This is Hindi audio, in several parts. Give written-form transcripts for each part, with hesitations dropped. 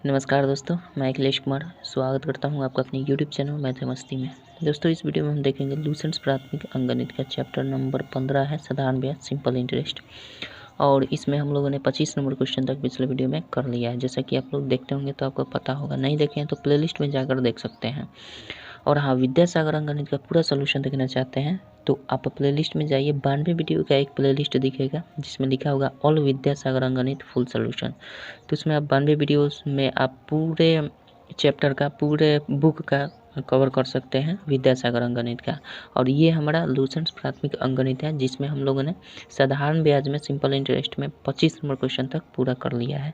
नमस्कार दोस्तों, मैं अखिलेश कुमार स्वागत करता हूं आपका अपने YouTube चैनल मैथ मस्ती में। दोस्तों, इस वीडियो में हम देखेंगे लूसेंट्स प्राथमिक अंकगणित का चैप्टर नंबर 15 है साधारण ब्याज सिंपल इंटरेस्ट। और इसमें हम लोगों ने 25 नंबर क्वेश्चन तक पिछले वीडियो में कर लिया है। जैसा कि आप लोग देखते होंगे तो आपको पता होगा, नहीं देखे हैं तो प्लेलिस्ट में जाकर देख सकते हैं। और हाँ, विद्यासागर अंकगणित का पूरा सोल्यूशन देखना चाहते हैं तो आप प्लेलिस्ट में जाइए। 92 वीडियो का एक प्लेलिस्ट दिखेगा जिसमें लिखा होगा ऑल विद्यासागर अंकगणित फुल सोल्यूशन। तो उसमें आप 92 वीडियोस में आप पूरे चैप्टर का, पूरे बुक का कवर कर सकते हैं विद्यासागर अंकगणित का। और ये हमारा लूसेंट्स प्राथमिक अंकगणित है जिसमें हम लोगों ने साधारण ब्याज में सिंपल इंटरेस्ट में 25 नंबर क्वेश्चन तक पूरा कर लिया है।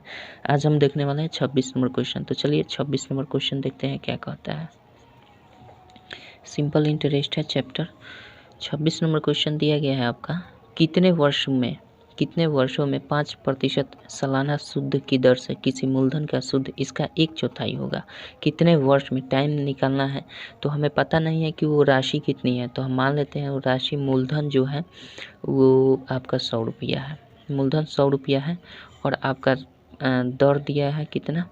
आज हम देखने वाले हैं 26 नंबर क्वेश्चन। तो चलिए 26 नंबर क्वेश्चन देखते हैं क्या कहता है। सिंपल इंटरेस्ट है चैप्टर। 26 नंबर क्वेश्चन दिया गया है आपका, कितने वर्षों में 5% सालाना सूद की दर से किसी मूलधन का सूद इसका 1/4 होगा। कितने वर्ष में टाइम निकालना है। तो हमें पता नहीं है कि वो राशि कितनी है, तो हम मान लेते हैं वो राशि मूलधन जो है वो आपका 100 रुपया है। मूलधन 100 रुपया है और आपका दर दिया है कितना,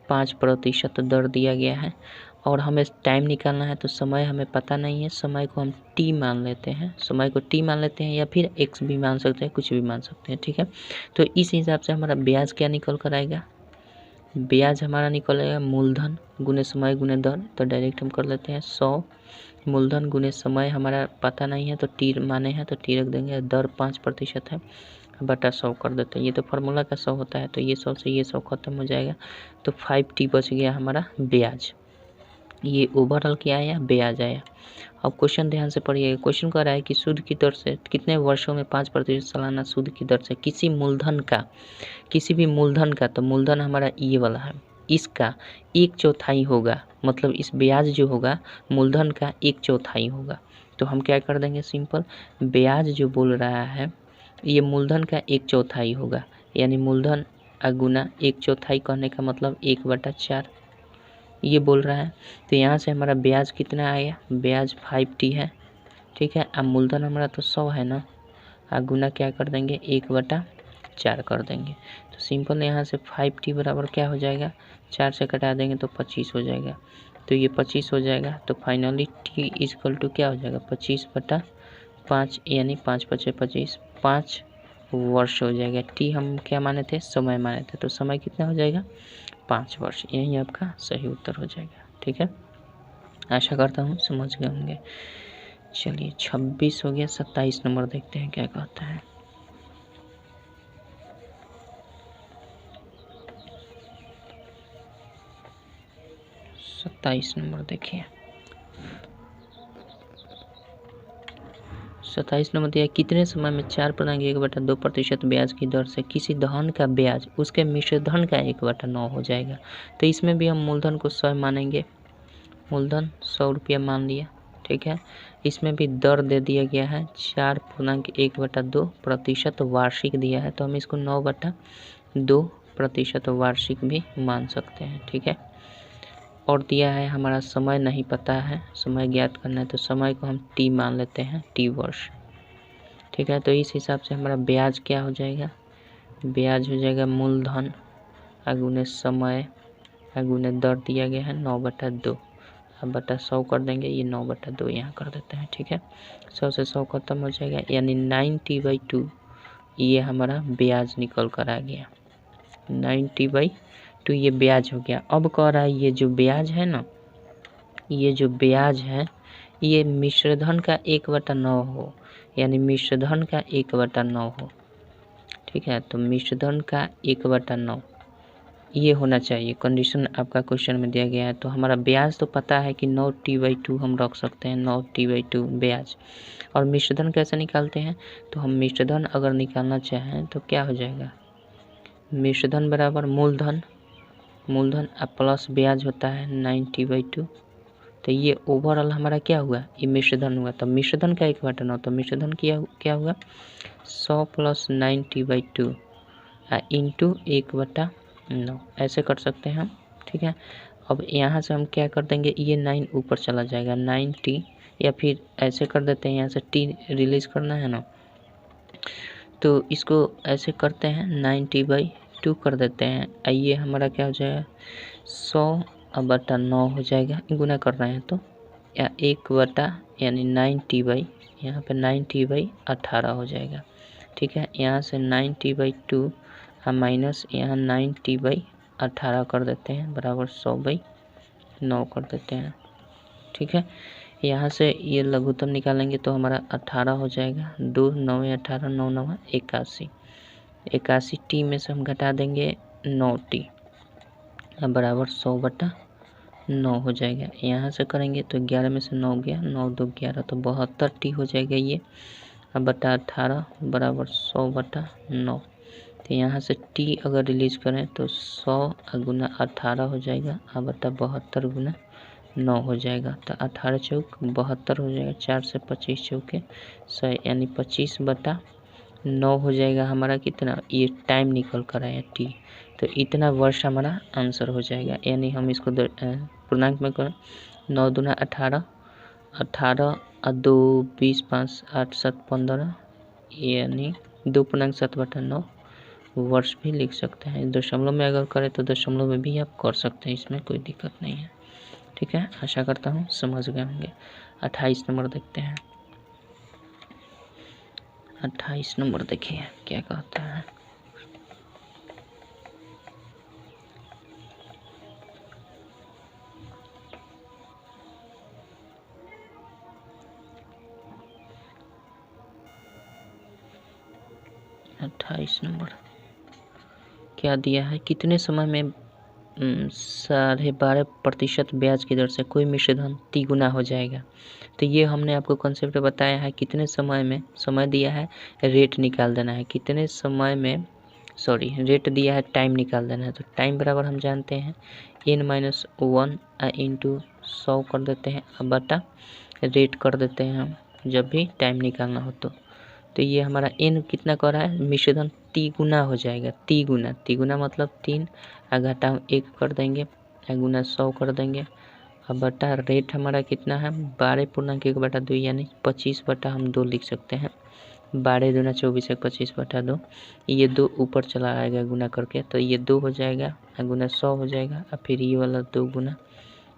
5% दर दिया गया है। और हमें टाइम निकालना है तो समय हमें पता नहीं है, समय को हम टी मान लेते हैं, समय को टी मान लेते हैं या फिर एक्स भी मान सकते हैं, कुछ भी मान सकते हैं, ठीक है। तो इस हिसाब से हमारा ब्याज क्या निकल कर आएगा, ब्याज हमारा निकलेगा मूलधन गुने समय गुने दर। तो डायरेक्ट हम कर लेते हैं 100 मूलधन गुने समय, हमारा पता नहीं है तो टी माने हैं तो टी रख देंगे। दर 5% है बटा 100 कर देते हैं। ये तो फार्मूला का 100 होता है, तो ये 100 से ये 100 खत्म हो जाएगा तो 5t बच गया हमारा ब्याज। ये ओवरऑल क्या आया, ब्याज आया। अब क्वेश्चन ध्यान से पढ़िएगा। क्वेश्चन कह रहा है कि सूद की दर से कितने वर्षों में 5% सालाना सूद की दर से किसी मूलधन का, किसी भी मूलधन का, तो मूलधन हमारा ये वाला है, इसका 1/4 होगा। मतलब इस ब्याज जो होगा मूलधन का 1/4 होगा। तो हम क्या कर देंगे, सिंपल ब्याज जो बोल रहा है ये मूलधन का 1/4 होगा, यानी मूलधन गुना 1/4 कहने का मतलब 1/4 ये बोल रहा है। तो यहाँ से हमारा ब्याज कितना आया, ब्याज 5t है, ठीक है। अब मूलधन हमारा तो 100 है ना, गुना क्या कर देंगे 1/4 कर देंगे। तो सिंपल यहाँ से 5t बराबर क्या हो जाएगा, 4 से कटा देंगे तो 25 हो जाएगा। तो ये 25 हो जाएगा। तो फाइनली t इक्वल टू क्या हो जाएगा, 25/5 यानी 5×5 = 25, 5 वर्ष हो जाएगा। t हम क्या माने थे, समय माने थे, तो समय कितना हो जाएगा 5 वर्ष। यही आपका सही उत्तर हो जाएगा, ठीक है। आशा करता हूँ समझ गए होंगे। चलिए 26 हो गया, 27 नंबर देखते हैं क्या कहता है। सत्ताईस नंबर देखिए, 27 नंबर दिया, कितने समय में 4.1/2% ब्याज की दर से किसी धन का ब्याज उसके मिश्र धन का 1/9 हो जाएगा। तो इसमें भी हम मूलधन को 100 मानेंगे, मूलधन 100 रुपया मान लिया, ठीक है। इसमें भी दर दे दिया गया है 4.1/2% वार्षिक दिया है, तो हम इसको 9/2% वार्षिक भी मान सकते हैं, ठीक है। और दिया है हमारा समय नहीं पता है, समय ज्ञात करना है, तो समय को हम टी मान लेते हैं, टी वर्ष, ठीक है। तो इस हिसाब से हमारा ब्याज क्या हो जाएगा, ब्याज हो जाएगा मूलधन गुने समय गुने दर दिया गया है 9/2, अब बटा 100 कर देंगे, ये 9/2 यहाँ कर देते हैं, ठीक है। 100 से 100 खत्म हो जाएगा, यानी 9t/2 ये हमारा ब्याज निकल कर आ गया। 9t/2 ये ब्याज हो गया। अब कह रहा है ये जो ब्याज है ना, ये जो ब्याज है ये मिश्रधन का 1/9 हो, यानी मिश्रधन का 1/9 हो, ठीक है। तो मिश्रधन का 1/9 ये होना चाहिए, कंडीशन आपका क्वेश्चन में दिया गया है। तो हमारा ब्याज तो पता है कि 9t/2 हम रख सकते हैं, 9t/2 ब्याज। और मिश्रधन कैसे निकालते हैं, तो हम मिश्रधन अगर निकालना चाहें तो क्या हो जाएगा, मिश्रधन बराबर मूलधन अब प्लस ब्याज होता है 9t/2। तो ये ओवरऑल हमारा क्या हुआ, ये मिश्रधन हुआ। तो मिश्रधन का 1/9, तो मिश्रधन क्या हुआ 100 + 9t/2 इंटू 1/9, ऐसे कर सकते हैं हम, ठीक है। अब यहाँ से हम क्या कर देंगे, ये 9 ऊपर चला जाएगा, 9t, या फिर ऐसे कर देते हैं, यहाँ से t रिलीज करना है ना, तो इसको ऐसे करते हैं 9t/2 2 कर देते हैं। आइए हमारा क्या हो जाएगा 100/9 हो जाएगा, गुना कर रहे हैं तो, या 1 यानी 90 यहाँ पे 90/18 हो जाएगा। ठीक है, यहाँ से 90/2 माइनस यहाँ 90/18 कर देते हैं बराबर 100/9 कर देते हैं। ठीक है, यहाँ से ये लघुत्तम निकालेंगे तो हमारा 18 हो जाएगा। 2 9 18 9 9 81। 81 टी में से हम घटा देंगे 9 टी बराबर 100/9 हो जाएगा। यहाँ से करेंगे तो 11 में से 9 गया, 9 2 11 तो 72 टी हो जाएगा ये, बटा 18 बराबर 100/9। तो यहाँ से टी अगर रिलीज करें तो 100 गुना 18 हो जाएगा, बटा 72 गुना 9 हो जाएगा। तो 18 चौक 72 हो जाएगा, 4 से 25 चौके 100 यानी 25/9 हो जाएगा हमारा कितना, ये टाइम निकल कर आया टी। तो इतना वर्ष हमारा आंसर हो जाएगा। यानी हम इसको पूर्णांक में करें 9 दूना 18, 18 और 2 20 5 8 7 15 यानी 2.7/9 वर्ष भी लिख सकते हैं। दशमलव में अगर करें तो दशमलव में भी आप कर सकते हैं, इसमें कोई दिक्कत नहीं है। ठीक है, आशा करता हूँ समझ गए होंगे। 28 नंबर देखते हैं। 28 नंबर देखिए क्या कहता है। अट्ठाईस नंबर क्या दिया है, कितने समय में 12.5% ब्याज की दर से कोई मिश्र धन तिगुना हो जाएगा। तो ये हमने आपको कॉन्सेप्ट बताया है, कितने समय में, समय दिया है, रेट निकाल देना है, कितने समय में, सॉरी रेट दिया है, टाइम निकाल देना है। तो टाइम बराबर हम जानते हैं n-1 इंटू 100 कर देते हैं, अब बटा रेट कर देते हैं हम जब भी टाइम निकालना हो तो ये हमारा n कितना कर रहा है, मिश्र धन तिगुना हो जाएगा। तिगुना मतलब 3 घटा 1 कर देंगे, गुना 100 कर देंगे, अब बटा रेट हमारा कितना है 12.1/2 यानी 25/2 हम 2 लिख सकते हैं। 12 दूना 24 25/2, ये 2 ऊपर चला आएगा गुना करके, तो ये 2 हो जाएगा, गुना 100 हो जाएगा, और फिर ये वाला 2 गुना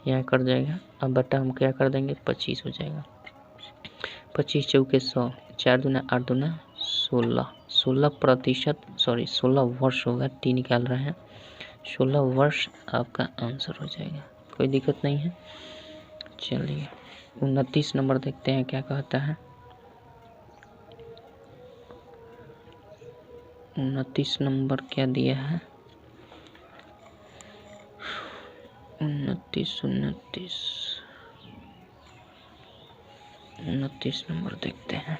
यहाँ कर जाएगा, अब बटा हम क्या कर देंगे 25 हो जाएगा। 25 चौके 100, 4 दूना 8 दूना 16 वर्ष होगा, टी निकाल रहे हैं, 16 वर्ष आपका आंसर हो जाएगा, कोई दिक्कत नहीं है। चलिए 29 नंबर देखते हैं क्या कहता है। 29 नंबर क्या दिया है, 29 नंबर देखते हैं।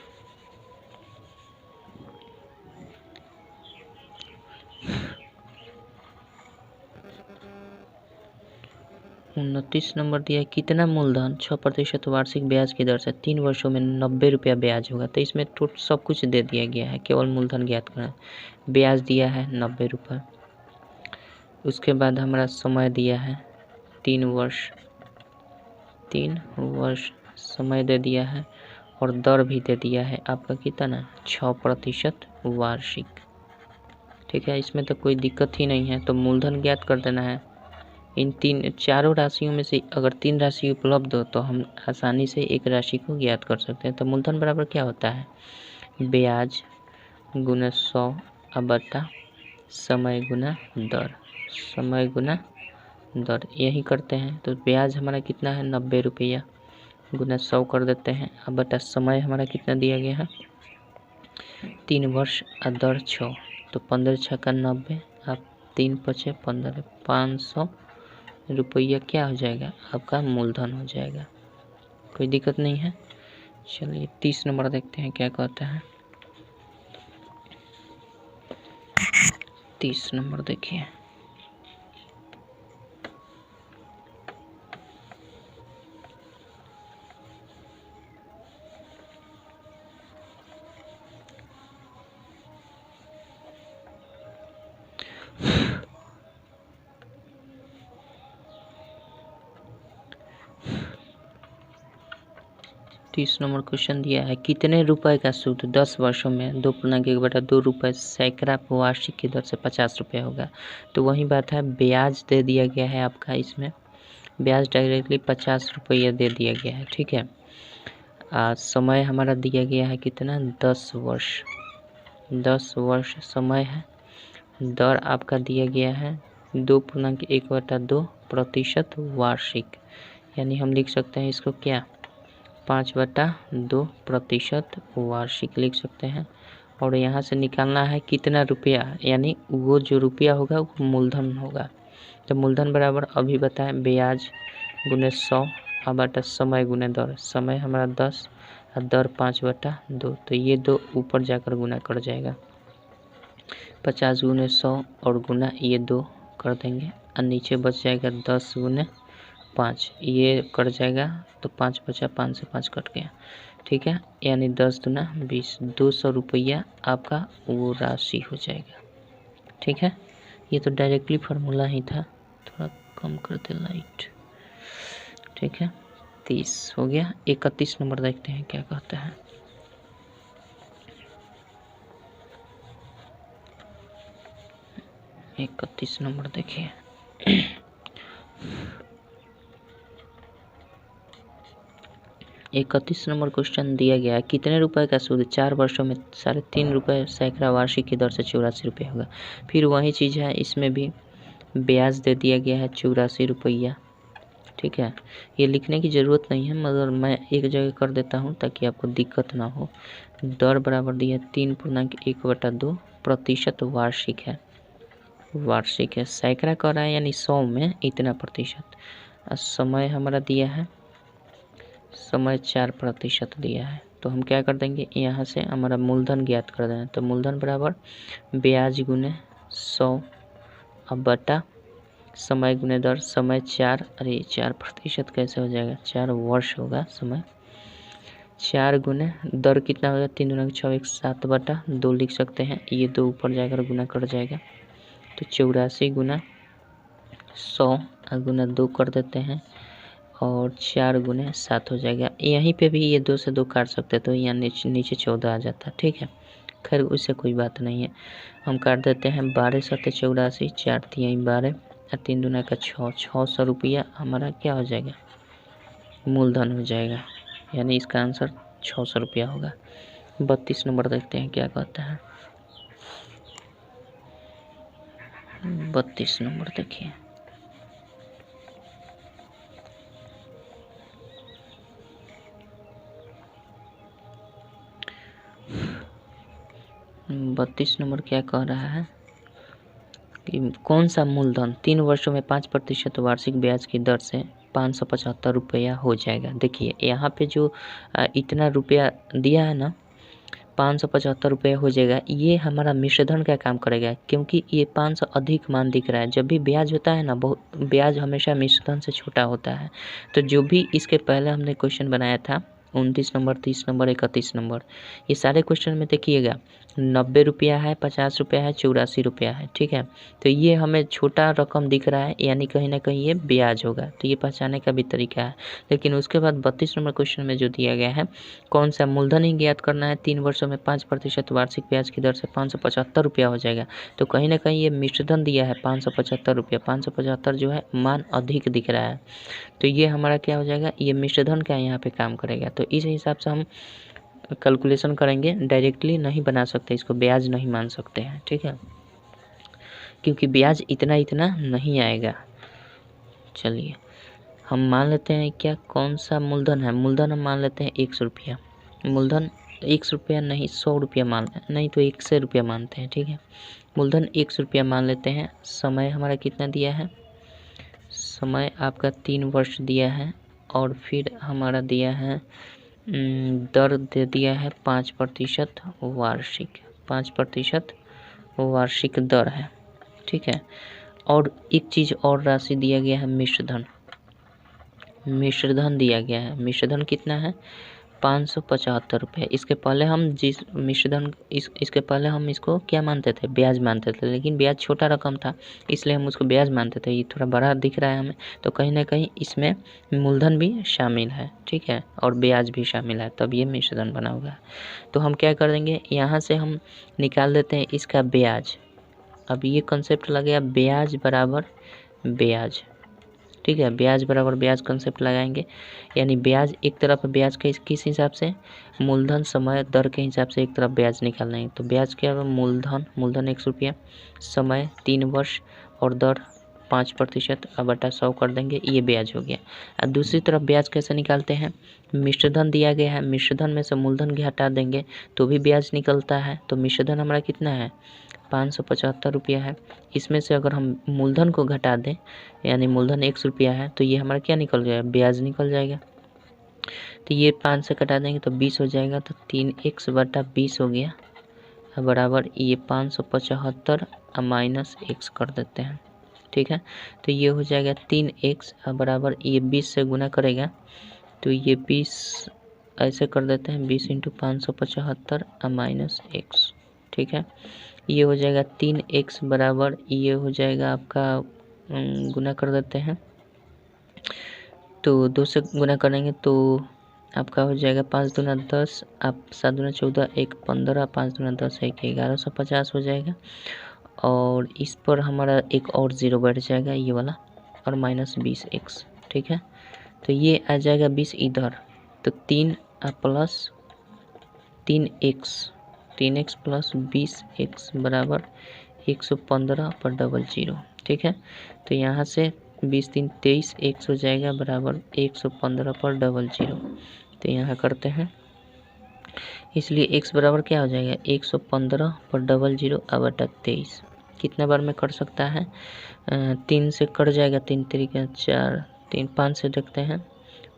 उनतीस नंबर दिया है, कितना मूलधन 6% वार्षिक ब्याज की दर से 3 वर्षों में 90 रुपया ब्याज होगा। तो इसमें सब कुछ दे दिया गया है, केवल मूलधन ज्ञात करना है। ब्याज दिया है 90 रुपये, उसके बाद हमारा समय दिया है 3 वर्ष समय दे दिया है, और दर भी दे दिया है आपका कितना 6% वार्षिक। ठीक है, इसमें तो कोई दिक्कत ही नहीं है। तो मूलधन ज्ञात कर देना है। इन चारों राशियों में से अगर 3 राशि उपलब्ध हो तो हम आसानी से एक राशि को ज्ञात कर सकते हैं। तो मूलधन बराबर क्या होता है, ब्याज गुना 100 बटा समय गुना दर, समय गुना दर यही करते हैं। तो ब्याज हमारा कितना है 90 रुपया, गुना 100 कर देते हैं, अब बटा समय हमारा कितना दिया गया है 3 वर्ष और दर 6, तो 15 छक्का 90, अब 3 पचे 15, 500 रुपया क्या हो जाएगा आपका मूलधन हो जाएगा, कोई दिक्कत नहीं है। चलिए 30 नंबर देखते हैं क्या कहता है। 30 नंबर देखिए, 30 नंबर क्वेश्चन दिया है, कितने रुपए का सूद 10 वर्षों में 2.1/2 रुपये सैकड़ा वार्षिक की दर से 50 रुपये होगा। तो वही बात है, ब्याज दे दिया गया है आपका, इसमें ब्याज डायरेक्टली 50 रुपये दे दिया गया है। ठीक है, समय हमारा दिया गया है कितना, 10 वर्ष, 10 वर्ष समय है। दर आपका दिया गया है 2.1/2% वार्षिक, यानी हम लिख सकते हैं इसको क्या, 5/2% वार्षिक लिख सकते हैं। और यहाँ से निकालना है कितना रुपया, यानी वो जो रुपया होगा वो मूलधन होगा। तो मूलधन बराबर अभी बताएं, ब्याज गुने 100 बटा समय गुने दर। समय हमारा 10 और दर 5/2, तो ये 2 ऊपर जाकर गुना कर जाएगा, 50 गुने 100 और गुना ये 2 कर देंगे और नीचे बच जाएगा 10 गुने 5, ये कट जाएगा तो 5 बचा, 5 से 5 कट गया। ठीक है, यानी 10 दूना 20, 200 रुपया आपका वो राशि हो जाएगा। ठीक है, ये तो डायरेक्टली फार्मूला ही था, थोड़ा कम कर दे लाइट। ठीक है, 30 हो गया। 31 नंबर देखते हैं क्या कहता है। इकतीस नंबर देखिए, 31 नंबर क्वेश्चन दिया गया है, कितने रुपए का सूद 4 वर्षों में 3.5 रुपये सैकड़ा वार्षिक की दर से 84 रुपये होगा। फिर वही चीज़ है, इसमें भी ब्याज दे दिया गया है 84 रुपया। ठीक है, ये लिखने की ज़रूरत नहीं है, मगर मैं एक जगह कर देता हूँ ताकि आपको दिक्कत ना हो। दर बराबर दिया 3.1/2% वार्षिक है, वार्षिक है। सैकड़ा कर रहा है यानी 100 में इतना प्रतिशत। और समय हमारा दिया है, समय 4% दिया है। तो हम क्या कर देंगे, यहाँ से हमारा मूलधन ज्ञात कर देना। तो मूलधन बराबर ब्याज गुने 100 अब बटा समय गुने दर। समय 4, अरे 4% कैसे हो जाएगा, 4 वर्ष होगा समय। 4 गुने दर कितना होगा, 3 दूना 6, 7/2 लिख सकते हैं। ये 2 ऊपर जाकर गुना कर जाएगा, तो 84 गुना 100 गुना 2 कर देते हैं और 4 गुने 7 हो जाएगा। यहीं पे भी ये 2 से 2 काट सकते, तो यहाँ नीचे 14 आ जाता। ठीक है, खैर उससे कोई बात नहीं है, हम काट देते हैं। 12 7 84, 4 3 12 और 3 दूना का 6, 600 रुपया हमारा क्या हो जाएगा, मूलधन हो जाएगा, यानी इसका आंसर 600 रुपया होगा। 32 नंबर देखते हैं क्या कहता है। 32 नंबर देखिए, बत्तीस नंबर क्या कह रहा है कि कौन सा मूलधन 3 वर्षों में 5% वार्षिक ब्याज की दर से 575 रुपया हो जाएगा। देखिए यहाँ पे जो इतना रुपया दिया है ना, 575 रुपये हो जाएगा, ये हमारा मिश्रधन का काम करेगा, क्योंकि ये 500 अधिक मान दिख रहा है। जब भी ब्याज होता है ना, बहुत ब्याज हमेशा मिश्रधन से छोटा होता है। तो जो भी इसके पहले हमने क्वेश्चन बनाया था, 29 नंबर, 30 नंबर, 31 नंबर, ये सारे क्वेश्चन में देखिएगा 90 रुपया है, 50 रुपया है, 84 रुपया है। ठीक है, तो ये हमें छोटा रकम दिख रहा है, यानी कहीं ना कहीं ये ब्याज होगा, तो ये पहचाने का भी तरीका है। लेकिन उसके बाद 32 नंबर क्वेश्चन में जो दिया गया है, कौन सा मूलधन ही ज्ञात करना है, 3 वर्षों में 5% वार्षिक ब्याज की दर से 575 रुपया हो जाएगा। तो कहीं ना कहीं ये मिश्रधन दिया है 575 रुपया, 575 जो है मान अधिक दिख रहा है, तो ये हमारा क्या हो जाएगा, ये मिश्रधन का यहाँ पे काम करेगा। तो इस हिसाब से हम कैलकुलेशन करेंगे, डायरेक्टली नहीं बना सकते, इसको ब्याज नहीं मान सकते हैं। ठीक है, क्योंकि ब्याज इतना इतना नहीं आएगा। चलिए हम मान लेते हैं क्या, कौन सा मूलधन है, मूलधन हम मान लेते हैं 100 रुपया। मूलधन 100 रुपया नहीं, 100 रुपया मान नहीं तो 100 रुपया मानते हैं। ठीक है, मूलधन 100 रुपया मान लेते हैं। समय हमारा कितना दिया है, समय आपका 3 वर्ष दिया है, और फिर हमारा दिया है दर दे दिया है 5% वार्षिक, 5% वार्षिक दर है। ठीक है, और एक चीज़ और राशि दिया गया है, मिश्रधन, मिश्रधन दिया गया है। मिश्रधन कितना है, ₹575। इसके पहले हम जिस मिश्रधन इसके पहले हम इसको क्या मानते थे, ब्याज मानते थे, लेकिन ब्याज छोटा रकम था इसलिए हम उसको ब्याज मानते थे। ये थोड़ा बड़ा दिख रहा है हमें, तो कहीं ना कहीं इसमें मूलधन भी शामिल है, ठीक है, और ब्याज भी शामिल है, तब ये मिश्रधन बना हुआ है। तो हम क्या कर देंगे, यहाँ से हम निकाल देते हैं इसका ब्याज। अब ये कंसेप्ट लग गया ब्याज बराबर ब्याज, ठीक है, ब्याज बराबर ब्याज कंसेप्ट लगाएंगे, यानी ब्याज एक तरफ ब्याज के किस हिसाब से, मूलधन समय दर के हिसाब से एक तरफ ब्याज निकालना है। तो ब्याज क्या है, मूलधन 100 रुपया, समय 3 वर्ष और दर 5% अब बटा 100 कर देंगे, ये ब्याज हो गया। और दूसरी तरफ ब्याज कैसे निकालते हैं, मिश्रधन दिया गया है, मिश्रधन में से मूलधन हटा देंगे तो भी ब्याज निकलता है। तो मिश्रधन हमारा कितना है, 575 रुपया है। इसमें से अगर हम मूलधन को घटा दें, यानी मूलधन 100 रुपया है, तो ये हमारा क्या निकल जाएगा, ब्याज निकल जाएगा। तो ये 5 से घटा देंगे तो 20 हो जाएगा, तो 3x बटा 20 हो गया बराबर ये 575 माइनस x कर देते हैं, ठीक है। तो ये हो जाएगा 3x बराबर ये 20 से गुना करेगा तो ये 20 ऐसे कर देते हैं, 20 × 575 माइनस x, ठीक है। ये हो जाएगा 3x बराबर ये हो जाएगा आपका गुना कर देते हैं, तो 2 से गुना करेंगे तो आपका हो जाएगा 5 दूना 10, आप 7 दूना 14, 1 15, 5 दूना 10, 1 1150 हो जाएगा। और इस पर हमारा एक और ज़ीरो बैठ जाएगा ये वाला, और माइनस 20x, ठीक है। तो ये आ जाएगा 20 इधर, तो 3 प्लस 3x प्लस 20x बराबर 115 पर डबल जीरो, ठीक है। तो यहाँ से 20 3 23 x हो जाएगा बराबर 115 पर डबल जीरो। तो यहाँ करते हैं, इसलिए x बराबर क्या हो जाएगा, 115 पर डबल जीरो बटा 23। कितने बार में कर सकता है, 3 से कट जाएगा, 3 तरीके 4, 3 5 से देखते हैं,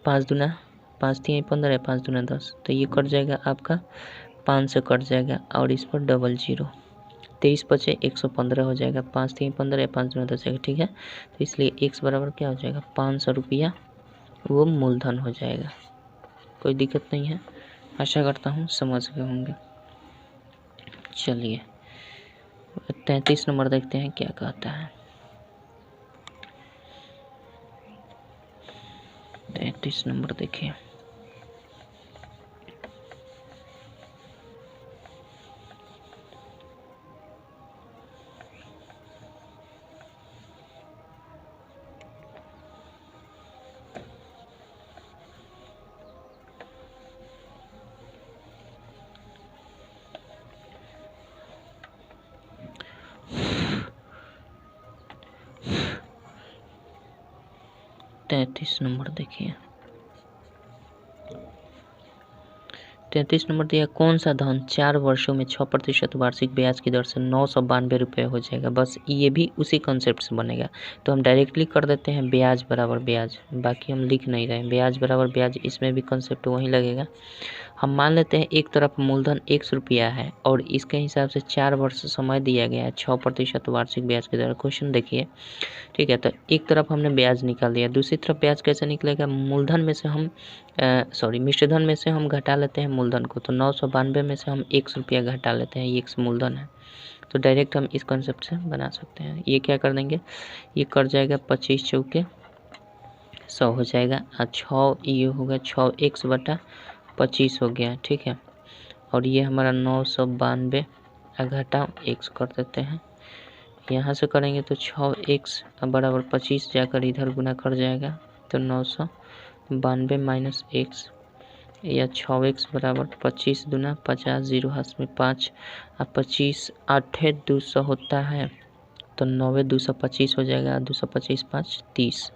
5 दूना 5 3 15, 5 दूना 10, तो ये कट जाएगा आपका 5 से कट जाएगा और इस पर डबल जीरो, 23 बचे 115 हो जाएगा, 5 3 15, 5 दूना 10, ठीक है। तो इसलिए x बराबर क्या हो जाएगा, 500 रुपया वो मूलधन हो जाएगा। कोई दिक्कत नहीं है, आशा करता हूँ समझ गए होंगे। चलिए 33 नंबर देखते हैं क्या कहता है। 33 नंबर देखिए, तैंतीस नंबर देखिए, 33 नंबर दिया, कौन सा धन 4 वर्षों में 6% वार्षिक ब्याज की दर से 992 रुपये हो जाएगा। बस ये भी उसी कॉन्सेप्ट से बनेगा, तो हम डायरेक्टली कर देते हैं ब्याज बराबर ब्याज, बाकी हम लिख नहीं रहे, ब्याज बराबर ब्याज, इसमें भी कॉन्सेप्ट वही लगेगा। हम मान लेते हैं एक तरफ मूलधन 100 रुपया है और इसके हिसाब से 4 वर्ष समय दिया गया है, 6% वार्षिक ब्याज की दर। क्वेश्चन देखिए, ठीक है, तो एक तरफ हमने ब्याज निकाल दिया, दूसरी तरफ ब्याज कैसे निकलेगा, मूलधन में से हम मिश्रधन में से हम घटा लेते हैं मूलधन को, तो 992 में से हम 100 रुपया घटा लेते हैं, ये x मूलधन है, तो डायरेक्ट हम इस कॉन्सेप्ट से बना सकते हैं। ये क्या कर देंगे, ये कर जाएगा 25 चौके 100 हो जाएगा, और 6 ये होगा 6x बटा 25 हो गया, ठीक है। और ये हमारा 992 घटा x कर देते हैं, यहाँ से करेंगे तो 6x बराबर 25 जाकर इधर गुना कर जाएगा, तो 992 माइनस x या 6x बराबर 25 दूना 50, 0 हाथ में 5, अब 25 8 200 होता है, तो 9 225 हो जाएगा, 225 5 30,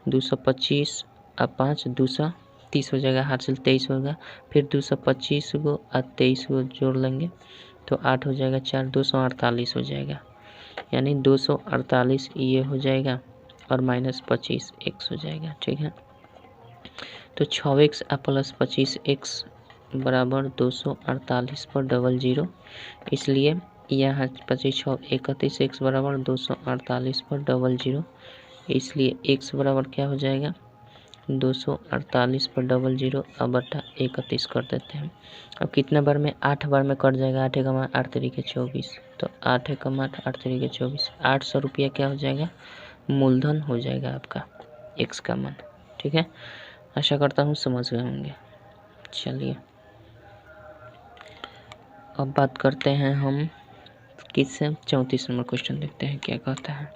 225 अब 5 230 हो जाएगा, हासिल 23 होगा, फिर 225 को और 23 को जोड़ लेंगे तो 8 हो जाएगा, 4 248 हो जाएगा, यानी 248 ये हो जाएगा और माइनस 25 x हो जाएगा, ठीक है। तो 6x प्लस 25x बराबर 248 पर डबल जीरो, इसलिए यहाँ 25 6 31 x बराबर 248 पर डबल जीरो, इसलिए x बराबर क्या हो जाएगा 248 पर डबल जीरो अब बटा 31 कर देते हैं। अब कितने बार में, 8 बार में कट जाएगा। 8 एकम 8, 8 तरीके 24, तो 8 एकम 8, 8 तरीके 24, 800 रुपया क्या हो जाएगा, मूलधन हो जाएगा आपका x का मान। ठीक है, आशा करता हूँ समझ गए होंगे। चलिए अब बात करते हैं हम किससे, 34 नंबर क्वेश्चन देखते हैं क्या कहता है।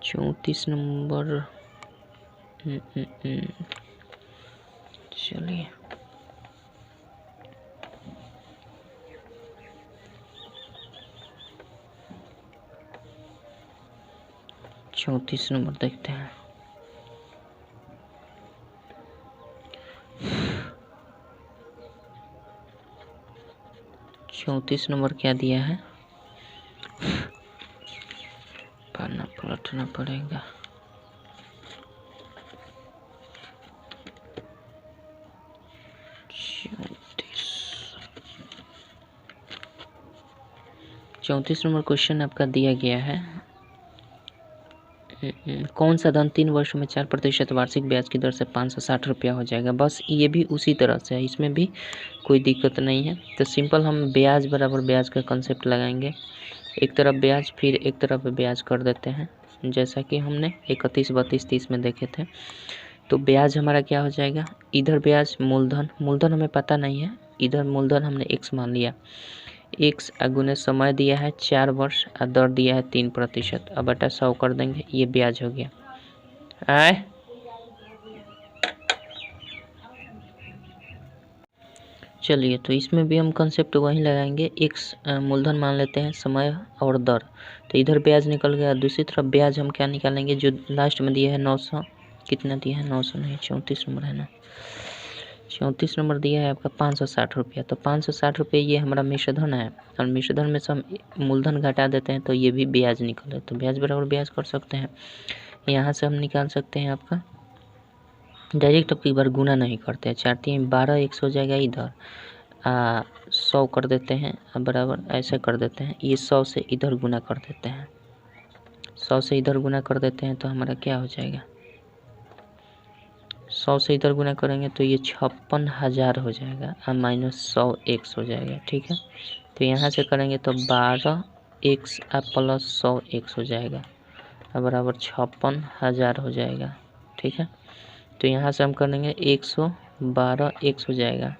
34 नंबर चलिए चौंतीस नंबर देखते हैं। चौंतीस नंबर क्या दिया है, पढ़ना पलटना पड़ेगा। चौंतीस नंबर क्वेश्चन आपका दिया गया है, कौन सा धन 3 वर्षों में 4% वार्षिक ब्याज की दर से 560 रुपया हो जाएगा। बस ये भी उसी तरह से है, इसमें भी कोई दिक्कत नहीं है। तो सिंपल हम ब्याज बराबर ब्याज का कंसेप्ट लगाएंगे, एक तरफ ब्याज फिर एक तरफ ब्याज कर देते हैं, जैसा कि हमने 31, 32, 30 में देखे थे। तो ब्याज हमारा क्या हो जाएगा, इधर ब्याज मूलधन हमें पता नहीं है, इधर मूलधन हमने x मान लिया, x अगुने समय दिया है 4 वर्ष और दर दिया है 3%। अब बटा 100 कर देंगे, ये ब्याज हो गया। आए चलिए, तो इसमें भी हम कंसेप्ट वही लगाएंगे, x मूलधन मान लेते हैं, समय और दर। तो इधर ब्याज निकल गया, दूसरी तरफ ब्याज हम क्या निकालेंगे, जो लास्ट में दिया है 900, कितना दिया है, 900 नहीं 34 नंबर है ना, 34 नंबर दिया है आपका 560 रुपया। तो 560 रुपये ये हमारा मिश्रधन है, और मिश्रधन में से हम मूलधन घटा देते हैं तो ये भी ब्याज निकले, तो ब्याज बराबर ब्याज कर सकते हैं। यहाँ से हम निकाल सकते हैं आपका डायरेक्ट, अब की बार गुना नहीं करते हैं, 4 3 12, 100 हो जाएगा इधर, 100 कर देते हैं, अब बराबर ऐसे कर देते हैं, ये 100 से इधर गुना कर देते हैं, 100 से इधर गुना कर देते हैं, तो हमारा क्या हो जाएगा, 100 से इधर गुना करेंगे तो ये 56,000 हो जाएगा, और -100 x हो जाएगा। ठीक है, तो यहाँ से करेंगे तो 12x प्लस 100 x हो जाएगा, और बराबर 56,000 हो जाएगा। ठीक है, तो यहाँ से हम करेंगे 112x हो जाएगा,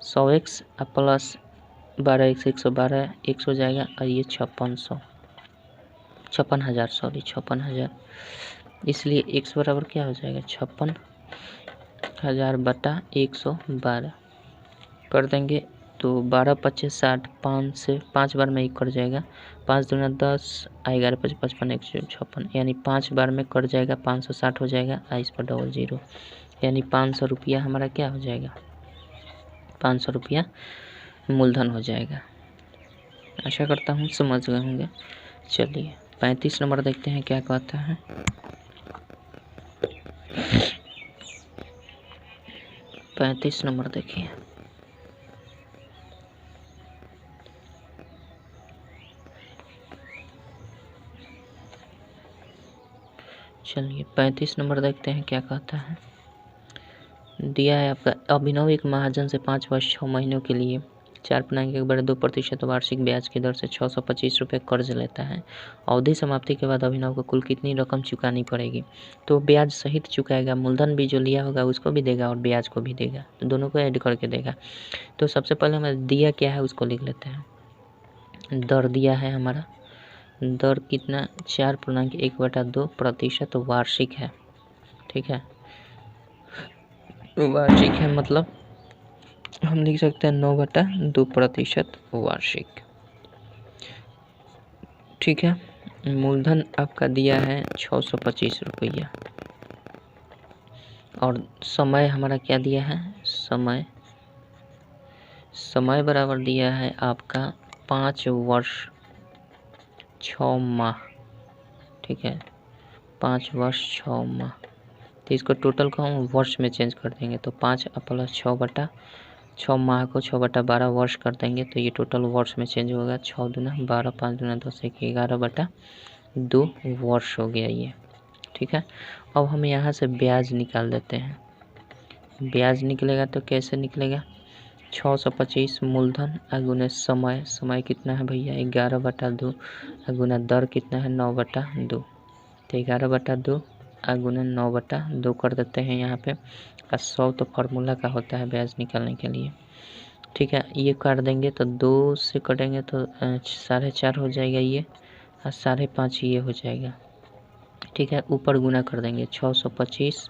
100x प्लस 12x 112x हो जाएगा, और ये 56,000 सॉरी 56,000, इसलिए x बराबर क्या हो जाएगा, 56,000 बटा 112 कर देंगे, तो 12 25 60, 5 से 5 बार में 1 कट जाएगा, 5 दूना 10, 11 5 55 156, यानी 5 बार में कट जाएगा, 560 हो जाएगा, इस पर डबल जीरो, यानी 500 रुपया हमारा क्या हो जाएगा, 500 रुपया मूलधन हो जाएगा। आशा करता हूँ समझ गए होंगे। चलिए 35 नंबर देखते हैं क्या कहता है। 35 नंबर देखिए, चलिए 35 नंबर देखते हैं क्या कहता है। दिया है आपका, अभिनव एक महाजन से 5 वर्ष 6 महीनों के लिए 4.2% वार्षिक ब्याज की दर से 625 रुपये कर्ज लेता है। अवधि समाप्ति के बाद अभिनव को कुल कितनी रकम चुकानी पड़ेगी। तो ब्याज सहित चुकाएगा, मूलधन भी जो लिया होगा उसको भी देगा और ब्याज को भी देगा, तो दोनों को ऐड करके देगा। तो सबसे पहले हमें दिया क्या है उसको लिख लेते हैं। दर दिया है हमारा, दर कितना 4.1/2% वार्षिक है। ठीक है, वार्षिक है मतलब हम लिख सकते हैं 9/2% वार्षिक। ठीक है, मूलधन आपका दिया है 625 रुपया, और समय हमारा क्या दिया है, समय बराबर दिया है आपका 5 वर्ष 6 माह। ठीक है, 5 वर्ष 6 माह, तो इसको टोटल को हम वर्ष में चेंज कर देंगे, तो 5 प्लस 6 माह को 6/12 वर्ष कर देंगे, तो ये टोटल वर्ष में चेंज होगा। 6 दूना 12, 5 दूना 10, 11/2 वर्ष हो गया ये। ठीक है। अब हम यहाँ से ब्याज निकाल देते हैं। ब्याज निकलेगा तो कैसे निकलेगा, 625 मूलधन अगुने समय, समय कितना है भैया 11/2 अगुना दर कितना है 9/2, तो 11/2 अगुना 9/2 कर देते हैं यहाँ पे। और 100 तो फार्मूला का होता है ब्याज निकालने के लिए, ठीक है। ये काट देंगे तो 2 से कटेंगे तो 4.5 हो जाएगा ये, और 5.5 ये हो जाएगा, ठीक है। ऊपर गुना कर देंगे 625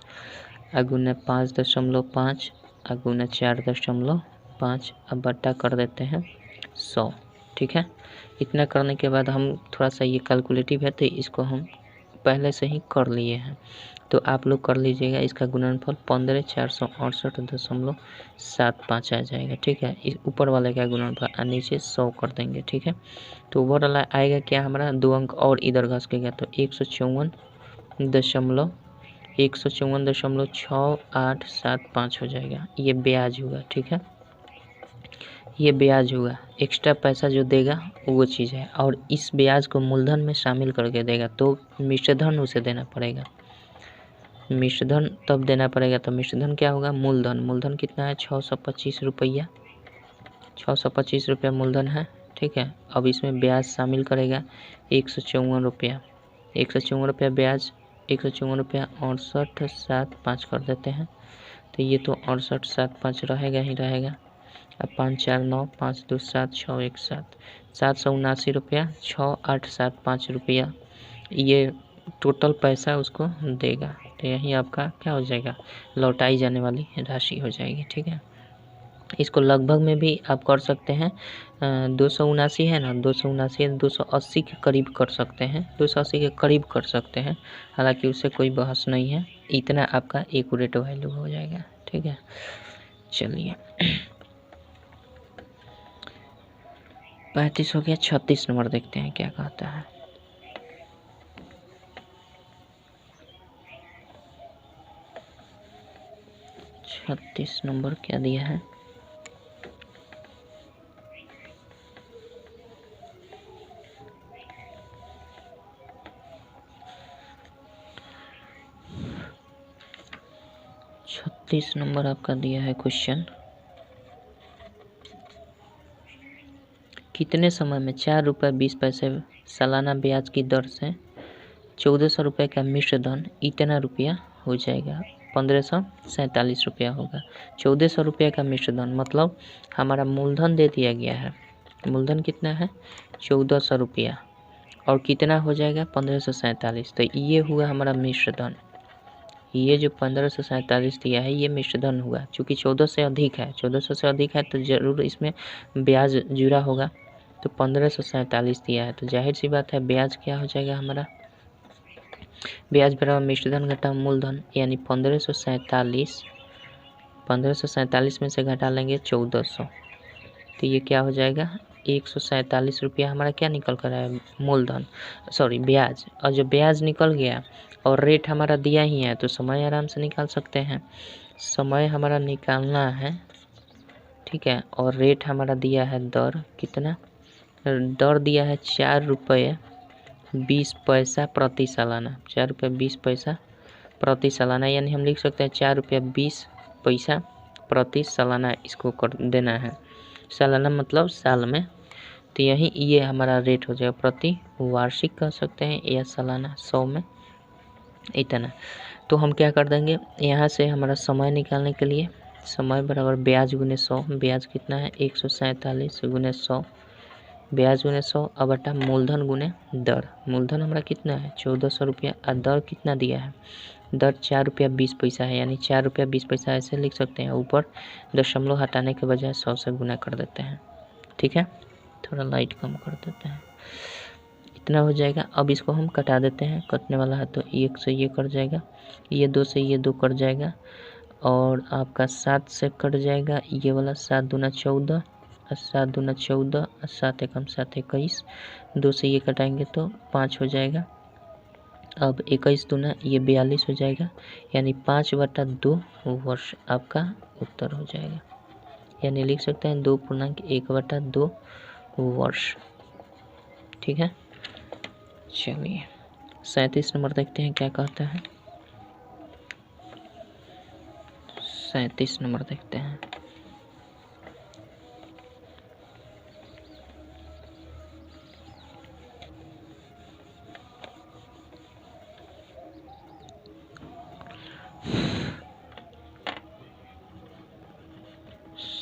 अगुना 5.5 अगुना 4.5 अब बट्टा कर देते हैं 100, ठीक है। इतना करने के बाद हम थोड़ा सा ये कैलकुलेटिव है तो इसको हम पहले से ही कर लिए हैं, तो आप लोग कर लीजिएगा। इसका गुणनफल 15,468.75 आ जाएगा, ठीक है। इस ऊपर वाले का गुणनफल और नीचे 100 कर देंगे, ठीक है। तो ऊपर वाला आएगा क्या हमारा 2 अंक और इधर घस के गया तो 154.6875 हो जाएगा। ये ब्याज हुआ, ठीक है। ये ब्याज हुआ, एक्स्ट्रा पैसा जो देगा वो चीज़ है, और इस ब्याज को मूलधन में शामिल करके देगा तो मिश्रधन उसे देना पड़ेगा। मिश्रधन तब देना पड़ेगा, तो मिश्रधन क्या होगा, मूलधन। मूलधन कितना है 625 रुपया, 625 रुपया मूलधन है, ठीक है। अब इसमें ब्याज शामिल करेगा 154 रुपया, 154 रुपया ब्याज, 154 रुपया 6875 कर देते हैं, तो ये तो 6875 रहेगा ही रहेगा। अब 5 4 9 5 2 7 6 1 7 779 रुपया 6875 रुपया ये टोटल पैसा उसको देगा, तो यही आपका क्या हो जाएगा, लौटाई जाने वाली राशि हो जाएगी, ठीक है। इसको लगभग में भी आप कर सकते हैं, 279 है ना, 279 280 के करीब कर सकते हैं, 280 के करीब कर सकते हैं, हालांकि उससे कोई बहस नहीं है। इतना आपका एक्यूरेट वैल्यू हो जाएगा, ठीक है। चलिए 35 हो गया, 36 नंबर देखते हैं क्या कहता है। छत्तीस नंबर क्या दिया है, छत्तीस नंबर आपका दिया है क्वेश्चन। कितने समय में 4 रुपये 20 पैसे सालाना ब्याज की दर से 1400 रुपये का मिश्रधन इतना रुपया हो जाएगा, 1547 रुपया होगा। 1400 रुपये का मिश्रधन मतलब हमारा मूलधन दे दिया गया है, मूलधन कितना है 1400 रुपया, और कितना हो जाएगा 1547, तो ये हुआ हमारा मिश्रधन। ये जो 1547 दिया है ये मिश्रधन हुआ, चूँकि 1400 से अधिक है, 1400 से अधिक है तो ज़रूर इसमें ब्याज जुड़ा होगा, तो 1547 दिया है, तो जाहिर सी बात है ब्याज क्या हो जाएगा हमारा, ब्याज बराबर मिश्रधन घटा मूलधन, यानी 1547 में से घटा लेंगे 1400, तो ये क्या हो जाएगा 147 रुपया हमारा क्या निकल कर आया, मूलधन सॉरी ब्याज। और जब ब्याज निकल गया और रेट हमारा दिया ही है तो समय आराम से निकाल सकते हैं। समय हमारा निकालना है, ठीक है, और रेट हमारा दिया है दर, कितना दर दिया है 4 रुपये 20 पैसा प्रति सालाना, 4 रुपये 20 पैसा प्रति सालाना, यानी हम लिख सकते हैं 4 रुपया 20 पैसा प्रति सालाना इसको कर देना है, सालाना मतलब साल में, तो यही ये हमारा रेट हो जाएगा, प्रति वार्षिक कह सकते हैं या सालाना 100 में इतना। तो हम क्या कर देंगे यहाँ से हमारा समय निकालने के लिए, समय बराबर ब्याज गुने 100, ब्याज कितना है 147 गुने 100, ब्याज गुने 100 अब बटा मूलधन गुने दर, मूलधन हमारा कितना है 1400 रुपया, और दर कितना दिया है, दर 4 रुपया 20 पैसा है, यानी 4 रुपया 20 पैसा ऐसे लिख सकते हैं, ऊपर दशमलव हटाने के बजाय 100 से गुना कर देते हैं, ठीक है। थोड़ा लाइट कम कर देते हैं, इतना हो जाएगा। अब इसको हम कटा देते हैं, कटने वाला है तो 1 से ये कट जाएगा, ये 2 से ये 2 कट जाएगा, और आपका 7 से कट जाएगा ये वाला, 7 दूना 14 और 7 दूना 14 और 7 एकम 7 21, 2 से ये कटाएंगे तो 5 हो जाएगा। अब 21 दूना ये 42 हो जाएगा, यानी 5/2 वर्ष आपका उत्तर हो जाएगा, यानी लिख सकते हैं 2.1/2 वर्ष, ठीक है। चलिए 37 नंबर देखते हैं क्या कहता है। 37 नंबर देखते हैं।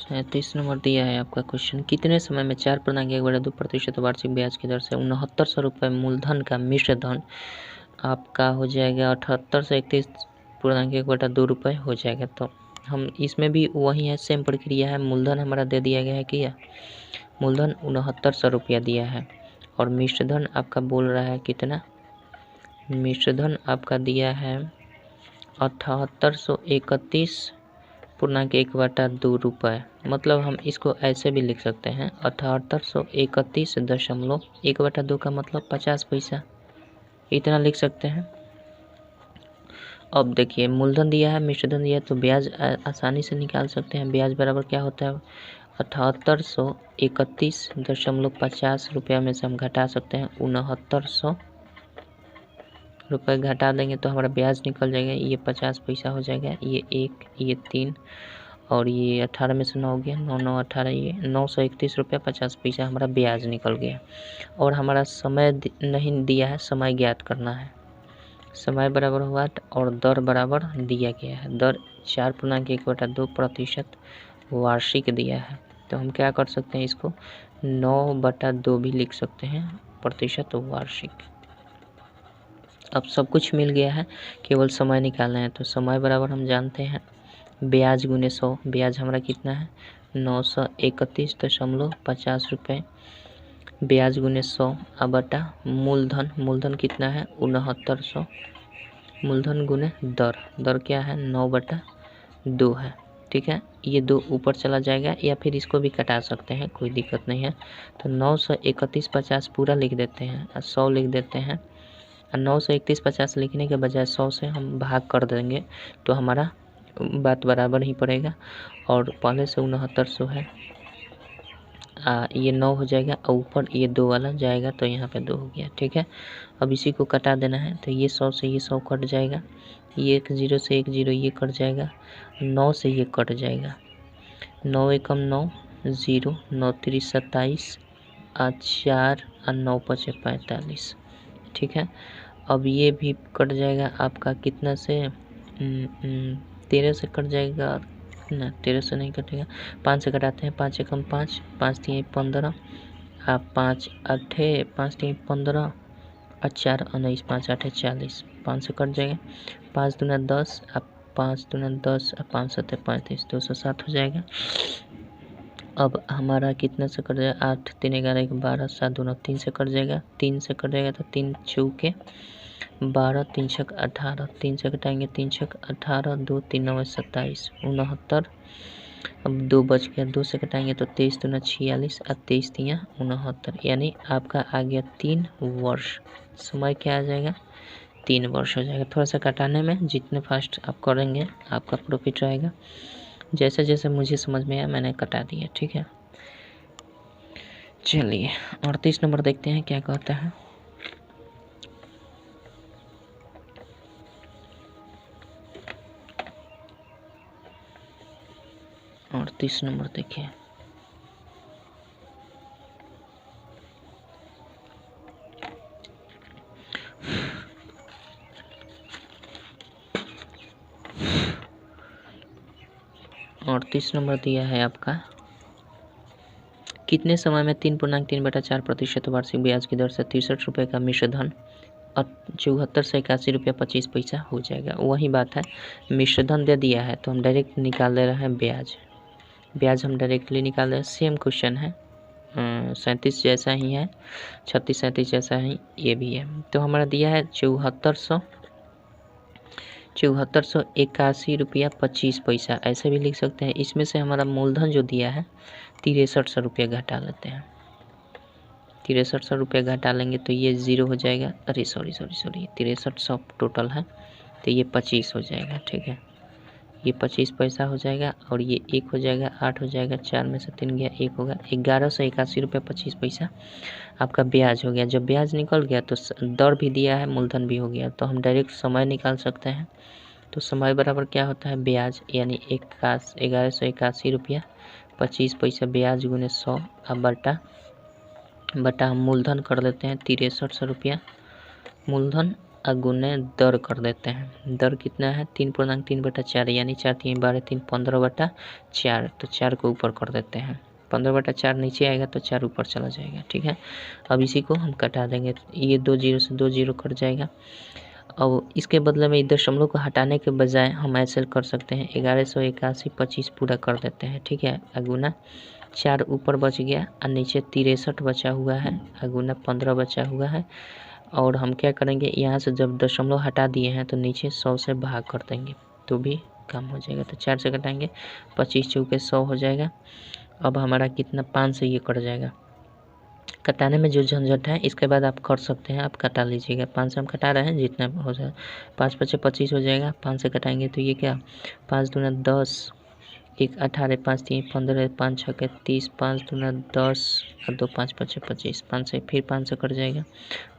सैंतीस नंबर दिया है आपका क्वेश्चन, कितने समय में 4.1/2% वार्षिक ब्याज की दर से 6900 रुपये मूलधन का मिश्र धन आपका हो जाएगा 7831.1/2 हो जाएगा। तो हम इसमें भी वही है, सेम प्रक्रिया है। मूलधन हमारा दे दिया गया है कि मूलधन 6900 रुपया दिया है और मिश्रधन आपका बोल रहा है कितना, मिश्रधन आपका दिया है 7831.1/2 रुपये। मतलब हम इसको ऐसे भी लिख सकते हैं 7831.1/2 का मतलब 50 पैसा, इतना लिख सकते हैं। अब देखिए मूलधन दिया है, मिश्रधन दिया है, तो ब्याज आसानी से निकाल सकते हैं। ब्याज बराबर क्या होता है, 7831.50 रुपया में से हम घटा सकते हैं 6900 रुपये, घटा देंगे तो हमारा ब्याज निकल जाएगा। ये 50 पैसा हो जाएगा, ये 1, ये 3 और ये 18 में से 9 हो गया, 9 9 18, ये 931.50 हमारा ब्याज निकल गया। और हमारा समय नहीं दिया है, समय ज्ञात करना है। समय बराबर हुआ और दर बराबर दिया गया है। दर 4.1/2% वार्षिक दिया है। तो हम क्या कर सकते हैं, इसको 9/2 भी लिख सकते हैं प्रतिशत वार्षिक। अब सब कुछ मिल गया है, केवल समय निकालना है। तो समय बराबर हम जानते हैं ब्याज गुने 100। ब्याज हमारा कितना है 931.50 रुपये, ब्याज गुने 100 बटा मूलधन, मूलधन कितना है 6900, मूलधन गुने दर, दर क्या है 9/2 है। ठीक है, ये 2 ऊपर चला जाएगा या फिर इसको भी कटा सकते हैं, कोई दिक्कत नहीं है। तो 931.50 पूरा लिख देते हैं और 100 लिख देते हैं। 931.50 लिखने के बजाय 100 से हम भाग कर देंगे तो हमारा बात बराबर ही पड़ेगा। और पहले से 6900 है, ये 9 हो जाएगा और ऊपर ये 2 वाला जाएगा तो यहाँ पे 2 हो गया। ठीक है, अब इसी को कटा देना है। तो ये 100 से ये 100 कट जाएगा, ये 1 0 से 1 0 ये कट जाएगा, 9 से ये कट जाएगा, 9 एकम 9 0, 9 3 27 4 और 9 5 45। ठीक है, अब ये भी कट जाएगा आपका कितना से 13 से कट जाएगा ना, 13 से नहीं कटेगा, 5 से कटाते हैं, 5 एकम 5, 5 3 15, 5 8 5 3 15 और 4 19, 5 8 40, 5 से कट जाएगा, 5 दूना 10, 5 दूना 10 और 5 7 35, 207 हो जाएगा। अब हमारा कितना से कट जाएगा 8 3 11 1 12, 7 दूना 3 से कट जाएगा, 3 से कट जाएगा तो 3 चौके 12, 3 छक 18, 3 से कटाएंगे 3 छक 18, 2 3 9 27 69। अब 2 बच गया, 2 से कटाएंगे तो 23 दूना 46 और 23 3 69, यानी आपका आ गया 3 वर्ष। समय क्या आ जाएगा 3 वर्ष हो जाएगा। थोड़ा सा कटाने में जितने फास्ट आप करेंगे आपका प्रॉफिट रहेगा। जैसे जैसे मुझे समझ में आया मैंने कटा दिया। ठीक है, चलिए 38 नंबर देखते हैं क्या कहता है। 38 नंबर देखिए, और 30 नंबर दिया है आपका, कितने समय में 3.3/4% वार्षिक ब्याज की दर से 63 रुपये का मिश्रधन 74 से 81 रुपया 25 पैसा हो जाएगा। वही बात है, मिश्रधन दे दिया है तो हम डायरेक्ट निकाल दे रहे हैं ब्याज, ब्याज हम डायरेक्टली निकाल रहे हैं। सेम क्वेश्चन है, 37 जैसा ही है, 36 37 जैसा ही ये भी है। तो हमारा दिया है 7481 रुपया 25 पैसा, ऐसे भी लिख सकते हैं। इसमें से हमारा मूलधन जो दिया है 6300 रुपया घटा लेते हैं, 6300 रुपया घटा लेंगे तो ये 0 हो जाएगा। अरे सॉरी 6300 टोटल है तो ये 25 हो जाएगा। ठीक है, ये 25 पैसा हो जाएगा और ये 1 हो जाएगा, 8 हो जाएगा, 4 में से 3 गया, 1 होगा, 1181 रुपये 25 पैसा आपका ब्याज हो गया। जब ब्याज निकल गया तो दर भी दिया है, मूलधन भी हो गया, तो हम डायरेक्ट समय निकाल सकते हैं। तो समय बराबर क्या होता है, ब्याज, यानी 1181 रुपया 25 पैसा ब्याज गुने 100 अब बटा हम मूलधन कर देते हैं 6300 रुपया मूलधन गुने दर कर देते हैं। दर कितना है, 3.3/4 यानी 4 3 12 3 15/4, तो 4 को ऊपर कर देते हैं। 15/4 नीचे आएगा तो 4 ऊपर चला जाएगा। ठीक है, अब इसी को हम कटा देंगे, ये 2 जीरो से 2 जीरो कट जाएगा। अब इसके बदले में दशमलव को हटाने के बजाय हम ऐसे कर सकते हैं, 1181 25 पूरा कर देते हैं। ठीक है, अगुना 4 ऊपर बच गया और नीचे 63 बचा हुआ है, अगुना 15 बचा हुआ है। और हम क्या करेंगे, यहाँ से जब दशमलव हटा दिए हैं तो नीचे 100 से भाग कर देंगे तो भी कम हो जाएगा। तो 4 से घटाएंगे, 25 चौके 100 हो जाएगा। अब हमारा कितना, 5 से ये कट जाएगा। कटाने में जो झंझट है इसके बाद आप कर सकते हैं, आप कटा लीजिएगा। 5 से हम कटा रहे हैं, जितना हो जाए 5 5 25 हो जाएगा। 5 से कटाएंगे तो ये क्या, 5 दूना 10, 1 18, 5 3 15, 5 6 30, 5 दूना 10 और 2 5 5 25, 5 से फिर 5 से कट जाएगा,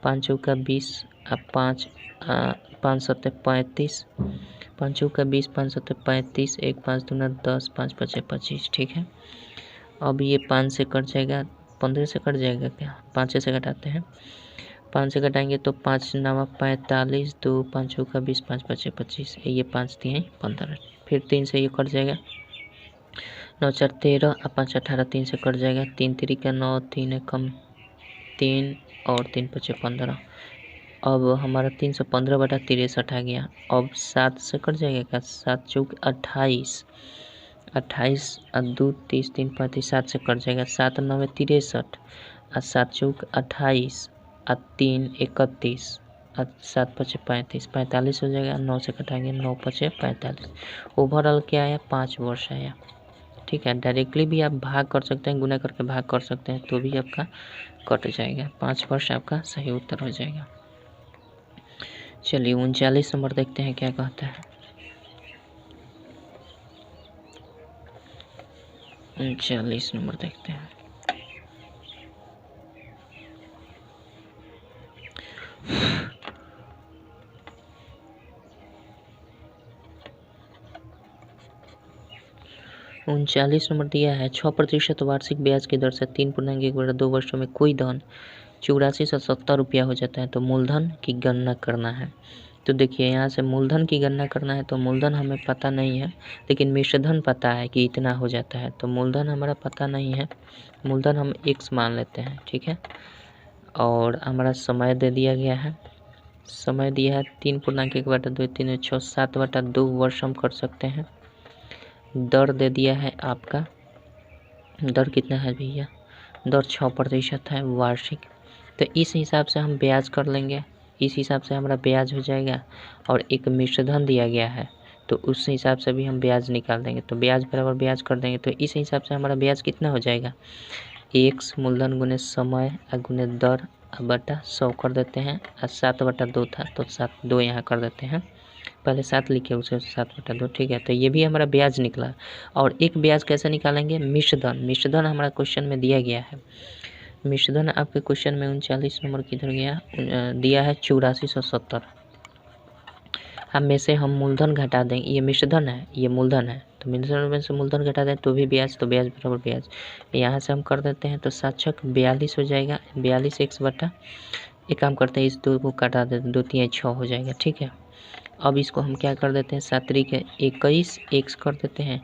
5 चौका 20 और 5 5 7 35, 5 चौका 20, 5 7 35, 1 5 दूना 10, 5 5 25। ठीक है, अब ये 5 से कट जाएगा, 15 से कट जाएगा क्या, 5 से घटाते हैं, 5 से घटाएंगे तो 5 9 45, 2 5 चौका 20, 5 5 25, ये 5 3 15, फिर 3 से ये कट जाएगा, 9 4 13 और 5 18, 3 से कट जाएगा, 3 3 का 9, 3 कम 3 और 3 5 15। अब हमारा 315/63 आ गया। अब 7 से कट जाएगा क्या, 7 चौक 28, 28 और 2 30 3 35, 7 से कट जाएगा, 7 9 63 और 7 चौक 28 और 3 31 और 7 5 35, 45 हो जाएगा। 9 से कटाएंगे, 9 5 45। ओवरऑल क्या आया, 5 वर्ष आया। ठीक है, डायरेक्टली भी आप भाग कर सकते हैं, गुना करके भाग कर सकते हैं तो भी आपका कट जाएगा। 5 वर्ष आपका सही उत्तर हो जाएगा। चलिए 39 नंबर देखते हैं क्या कहता है। 39 नंबर देखते हैं। उनचालीस नंबर दिया है, 6% वार्षिक ब्याज की दर से 3.1/2 वर्षों में कोई धन 8470 रुपया हो जाता है, तो मूलधन की गणना करना है। तो देखिए, यहाँ से मूलधन की गणना करना है, तो मूलधन हमें पता नहीं है, लेकिन मिश्रधन पता है कि इतना हो जाता है। तो मूलधन हमारा पता नहीं है, मूलधन हम x मान लेते हैं। ठीक है, और हमारा समय दे दिया गया है, समय दिया है 3.1/2 3 6 7/2 वर्ष हम कर सकते हैं। दर दे दिया है आपका, दर कितना है भैया, दर 6% है वार्षिक। तो इस हिसाब से हम ब्याज कर लेंगे, इस हिसाब से हमारा ब्याज हो जाएगा। और एक मिश्रधन दिया गया है तो उस हिसाब से भी हम ब्याज निकाल देंगे, तो ब्याज बराबर ब्याज कर देंगे। तो इस हिसाब से हमारा ब्याज कितना हो जाएगा, x मूलधन गुने समय गुने दर बटा 100 कर देते हैं, और 7/2 था तो 2 यहाँ कर देते हैं, पहले 7 लिखे उसे 7/2। ठीक है, तो ये भी हमारा ब्याज निकला। और एक ब्याज कैसे निकालेंगे, मिश्रधन, मिश्रधन हमारा क्वेश्चन में दिया गया है। मिश्रधन आपके क्वेश्चन में 39 नंबर किधर गया, दिया है 8470। हम में से हम मूलधन घटा देंगे, ये मिश्रधन है, ये मूलधन है, तो मिश्रधन में से मूलधन घटा दें तो भी ब्याज, तो ब्याज बराबर ब्याज यहाँ से हम कर देते हैं। तो 7 6 42 हो जाएगा, 42 x बटा, एक काम करते हैं इस 2 को काटा देते, 2 3 6 हो जाएगा। ठीक है, अब इसको हम क्या कर देते हैं, 7 3 21 x कर देते हैं,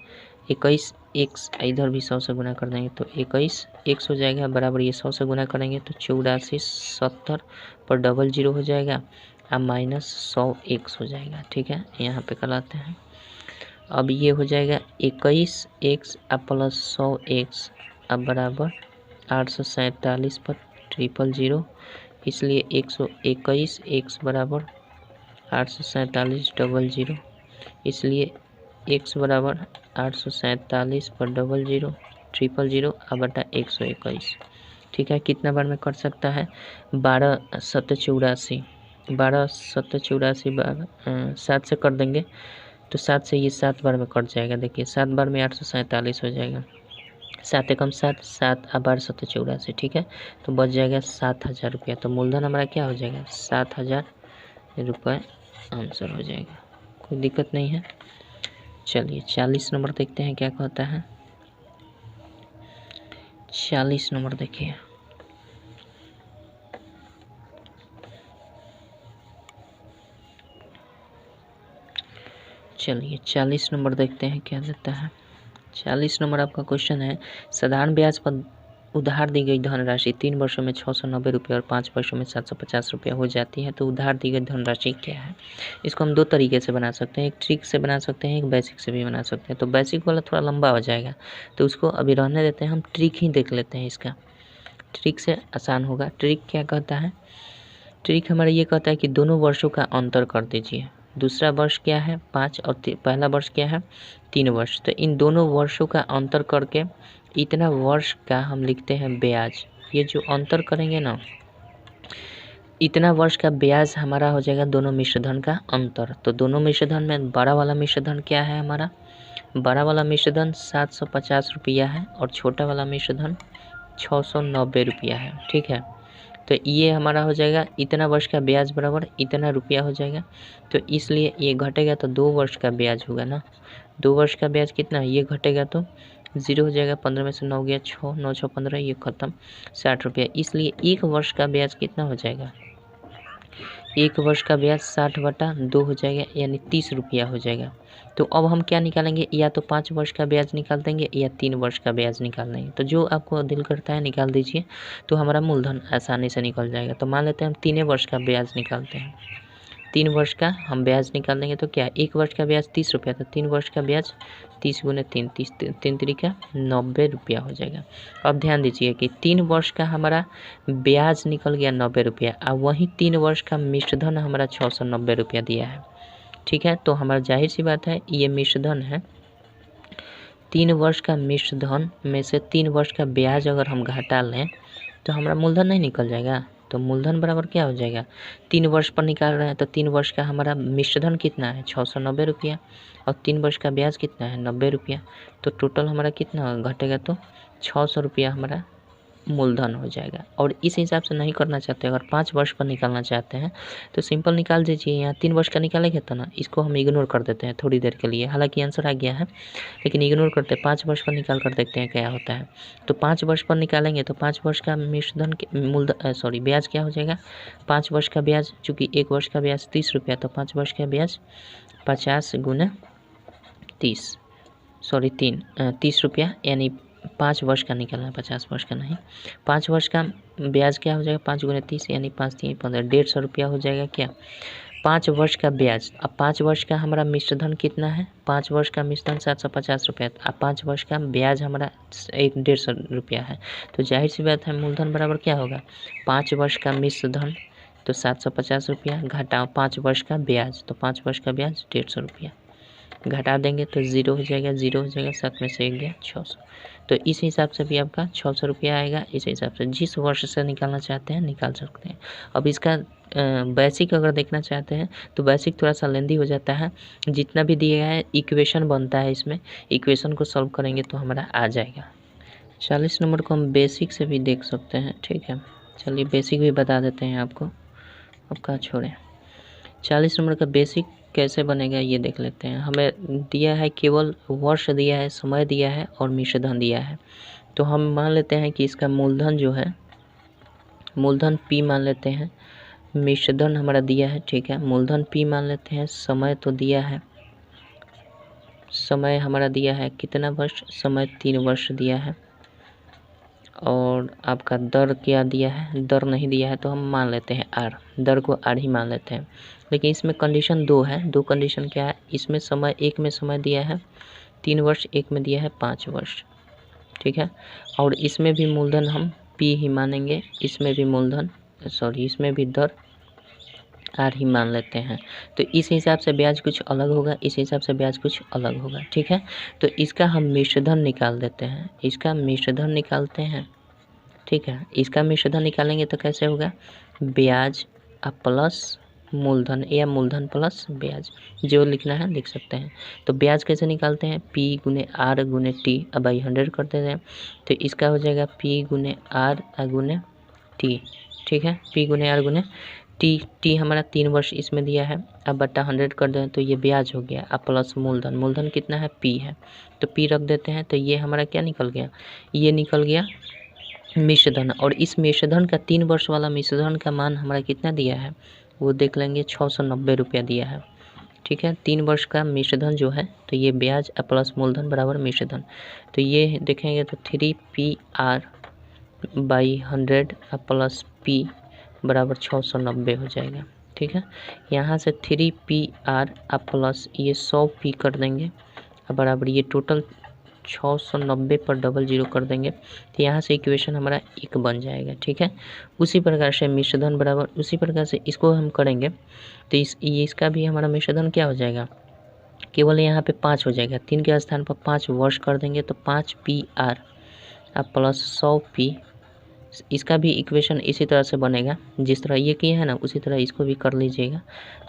21 x इधर भी 100 से गुना कर देंगे तो 21 x हो जाएगा, बराबर ये 100 से गुना करेंगे तो 8470 पर डबल 0 हो जाएगा और -100 x हो जाएगा। ठीक है, यहाँ पे कराते हैं। अब ये हो जाएगा 21 x अब प्लस 100 x अब बराबर 847 पर 000, इसलिए 121 x बराबर 847 00, इसलिए x बराबर 847 पर 00 000 अब बटा 121। ठीक है, कितना बार में कर सकता है, 12 7 84, 12 7 84 7 से कर देंगे तो 7 से ये 7 बार में कट जाएगा। देखिए 7 बार में 847 हो जाएगा। 7 एकम 7, 7 और 12 सत्तर 84, ठीक है। तो बच जाएगा 7,000 रुपया। तो मूलधन हमारा क्या हो जाएगा? 7,000 रुपये आंसर हो जाएगा। कोई दिक्कत नहीं है। चलिए 40 नंबर देखते हैं क्या कहता है। 40 नंबर देखिए। चलिए 40 नंबर देखते हैं क्या देता है। 40 नंबर आपका क्वेश्चन है, साधारण ब्याज पर उधार दी गई धनराशि 3 वर्षों में 690 रुपये और 5 वर्षों में 750 रुपये हो जाती है, तो उधार दी गई धनराशि क्या है? इसको हम 2 तरीके से बना सकते हैं, एक ट्रिक से बना सकते हैं, एक बेसिक से भी बना सकते हैं। तो बेसिक वाला थोड़ा लंबा हो जाएगा, तो उसको अभी रहने देते हैं, हम ट्रिक ही देख लेते हैं इसका। ट्रिक से आसान होगा। ट्रिक क्या कहता है? ट्रिक हमारा ये कहता है कि दोनों वर्षों का अंतर कर दीजिए। दूसरा वर्ष क्या है? 5 और पहला वर्ष क्या है? 3 वर्ष। तो इन दोनों वर्षों का अंतर करके इतना वर्ष का हम लिखते हैं ब्याज। ये जो अंतर करेंगे ना, इतना वर्ष का ब्याज हमारा हो जाएगा दोनों मिश्रधन का अंतर। तो दोनों मिश्रधन में बड़ा वाला मिश्रधन क्या है हमारा? बड़ा वाला मिश्रधन 750 रुपया है और छोटा वाला मिश्रधन 690 रुपया है, ठीक है। तो ये हमारा हो जाएगा इतना वर्ष का ब्याज बराबर इतना रुपया हो जाएगा। तो इसलिए ये घटेगा तो 2 वर्ष का ब्याज होगा ना। 2 वर्ष का ब्याज कितना है? ये घटेगा तो 0 हो जाएगा। 15 में से 9 गया 6, 9 6 15, ये खत्म 60 रुपया। इसलिए 1 वर्ष का ब्याज कितना हो जाएगा? 1 वर्ष का ब्याज 60/2 हो जाएगा, यानी 30 रुपया हो जाएगा। तो अब हम क्या निकालेंगे? या तो 5 वर्ष का ब्याज निकाल देंगे या 3 वर्ष का ब्याज निकाल देंगे। तो जो आपको दिल करता है निकाल दीजिए, तो हमारा मूलधन आसानी से निकल जाएगा। तो मान लेते हैं हम 3 वर्ष का ब्याज निकालते हैं। 3 वर्ष का हम ब्याज निकाल देंगे तो क्या? 1 वर्ष का ब्याज 30 रुपया, तो 3 वर्ष का ब्याज 30 गुने 3, 30 3 तरीका 90 रुपया हो जाएगा। अब ध्यान दीजिए कि 3 वर्ष का हमारा ब्याज निकल गया 90 रुपया, और वहीं 3 वर्ष का मिश्रधन हमारा 690 रुपया दिया है, ठीक है। तो हमारा जाहिर सी बात है ये मिश्रधन है। 3 वर्ष का मिश्रधन में से 3 वर्ष का ब्याज अगर हम घटा लें तो हमारा मूलधन नहीं निकल जाएगा। तो मूलधन बराबर क्या हो जाएगा? 3 वर्ष पर निकाल रहे हैं तो 3 वर्ष का हमारा मिश्रधन कितना है? 690 रुपया, और 3 वर्ष का ब्याज कितना है? 90 रुपया। तो टोटल हमारा कितना घटेगा? तो 600 रुपया हमारा मूलधन हो जाएगा। और इस हिसाब से नहीं करना चाहते, अगर 5 वर्ष पर निकालना चाहते हैं तो सिंपल निकाल दीजिए। यहाँ 3 वर्ष का निकालेंगे तो ना, इसको हम इग्नोर कर देते हैं थोड़ी देर के लिए, हालांकि आंसर आ गया है लेकिन इग्नोर करते हैं। 5 वर्ष पर निकाल कर देखते हैं क्या होता है। तो 5 वर्ष पर निकालेंगे तो 5 वर्ष का मिश्रधन ब्याज क्या हो जाएगा? 5 वर्ष का ब्याज, चूँकि 1 वर्ष का ब्याज 30 रुपया, तो 5 वर्ष का ब्याज 50 गुना 30 रुपया, यानी 5 वर्ष का निकलना है, 50 वर्ष का नहीं। 5 वर्ष का ब्याज क्या हो जाएगा? 5 गुना 30 यानी 5 3 15, 150 रुपया हो जाएगा क्या? 5 वर्ष का ब्याज। अब 5 वर्ष का हमारा मिश्रधन कितना है? 5 वर्ष का मिश्रधन 750 रुपया। अब 5 वर्ष का ब्याज हमारा 150 रुपया है। तो जाहिर सी बात है मूलधन बराबर क्या होगा? 5 वर्ष का मिश्रधन तो 750 रुपया घटाओ 5 वर्ष का ब्याज, तो 5 वर्ष का ब्याज 150 रुपया। घटा देंगे तो 0 हो जाएगा, 0 हो जाएगा, 7 में से 1 गया 600। तो इस हिसाब से भी आपका 600 रुपया आएगा। इस हिसाब से जिस वर्ष से निकालना चाहते हैं निकाल सकते हैं। अब इसका बेसिक अगर देखना चाहते हैं तो बेसिक थोड़ा सा लेंदी हो जाता है। जितना भी दिया है इक्वेशन बनता है, इसमें इक्वेशन को सॉल्व करेंगे तो हमारा आ जाएगा। 40 नंबर को हम बेसिक से भी देख सकते हैं, ठीक है। चलिए बेसिक भी बता देते हैं आपको, अब का छोड़ें। 40 नंबर का बेसिक कैसे बनेगा ये देख लेते हैं। हमें दिया है केवल वर्ष दिया है, समय दिया है और मिश्रधन दिया है। तो हम मान लेते हैं कि इसका मूलधन जो है, मूलधन P मान लेते हैं, मिश्रधन हमारा दिया है, ठीक है। मूलधन P मान लेते हैं, समय तो दिया है, समय हमारा दिया है कितना वर्ष? समय 3 वर्ष दिया है। और आपका दर क्या दिया है? दर नहीं दिया है तो हम मान लेते हैं R, दर को R ही मान लेते हैं। लेकिन इसमें कंडीशन 2 है। 2 कंडीशन क्या है? इसमें समय, एक में समय दिया है 3 वर्ष, एक में दिया है 5 वर्ष, ठीक है। और इसमें भी मूलधन हम P ही मानेंगे, इसमें भी मूलधन इसमें भी दर R ही मान लेते हैं। तो इस हिसाब से ब्याज कुछ अलग होगा, इस हिसाब से ब्याज कुछ अलग होगा, ठीक है। तो इसका हम मिश्रधन निकाल देते हैं, इसका मिश्रधन निकालते हैं, ठीक है। इसका मिश्रधन निकालेंगे तो कैसे होगा? ब्याज प्लस मूलधन या मूलधन प्लस ब्याज, जो लिखना है लिख सकते हैं। तो ब्याज कैसे निकालते हैं, P गुने R गुने T, अब बाई 100 कर देते हैं तो इसका हो जाएगा P गुने R गुने T, ठीक है, P गुने R गुने T हमारा 3 वर्ष इसमें दिया है, अब बट्टा 100 कर दें तो ये ब्याज हो गया, अब प्लस मूलधन, मूलधन कितना है P है तो P रख देते हैं, तो ये हमारा क्या निकल गया, ये निकल गया मिश्रधन। और इस मिश्रधन का 3 वर्ष वाला मिश्रधन का मान हमारा कितना दिया है वो देख लेंगे, 690 रुपया दिया है, ठीक है। 3 वर्ष का मिश्रधन जो है तो ये ब्याज प्लस मूलधन बराबर मिश्रधन, तो ये देखेंगे तो 3PR बाई 100 प्लस P बराबर 690 हो जाएगा, ठीक है। यहाँ से 3PR प्लस ये 100P कर देंगे बराबर ये टोटल 690 पर 00 कर देंगे तो यहाँ से इक्वेशन हमारा 1 बन जाएगा, ठीक है। उसी प्रकार से मिश्रधन बराबर उसी प्रकार से इसको हम करेंगे तो इसका भी हमारा मिश्रधन क्या हो जाएगा, केवल यहाँ पे 5 हो जाएगा, 3 के स्थान पर 5 वर्ष कर देंगे तो 5PR प्लस 100P, इसका भी इक्वेशन इसी तरह से बनेगा जिस तरह ये किए हैं ना, उसी तरह इसको भी कर लीजिएगा